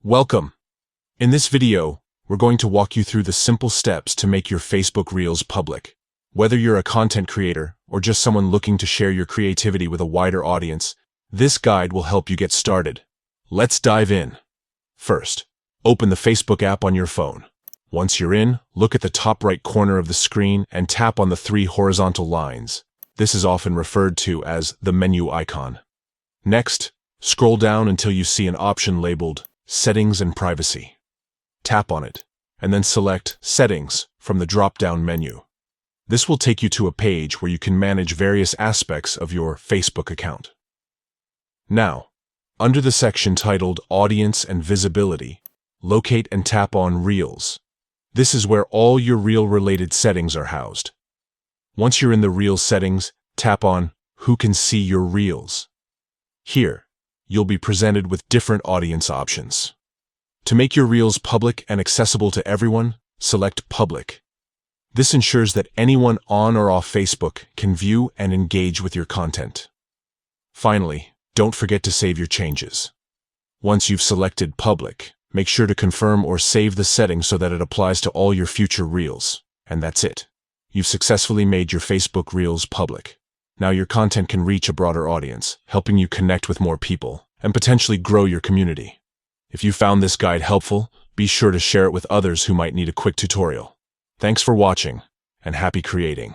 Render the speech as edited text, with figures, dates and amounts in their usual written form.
Welcome! In this video, we're going to walk you through the simple steps to make your Facebook Reels public. Whether you're a content creator or just someone looking to share your creativity with a wider audience, this guide will help you get started. Let's dive in. First, open the Facebook app on your phone. Once you're in, look at the top right corner of the screen and tap on the three horizontal lines. This is often referred to as the menu icon. Next, scroll down until you see an option labeled Settings and Privacy. Tap on it, and then select Settings from the drop-down menu. This will take you to a page where you can manage various aspects of your Facebook account. Now, under the section titled Audience and Visibility, locate and tap on Reels. This is where all your Reel-related settings are housed. Once you're in the Reels settings, tap on Who can see your Reels? Here, you'll be presented with different audience options. To make your Reels public and accessible to everyone, select Public. This ensures that anyone on or off Facebook can view and engage with your content. Finally, don't forget to save your changes. Once you've selected Public, make sure to confirm or save the setting so that it applies to all your future Reels. And that's it. You've successfully made your Facebook Reels public. Now your content can reach a broader audience, helping you connect with more people and potentially grow your community. If you found this guide helpful, be sure to share it with others who might need a quick tutorial. Thanks for watching, and happy creating.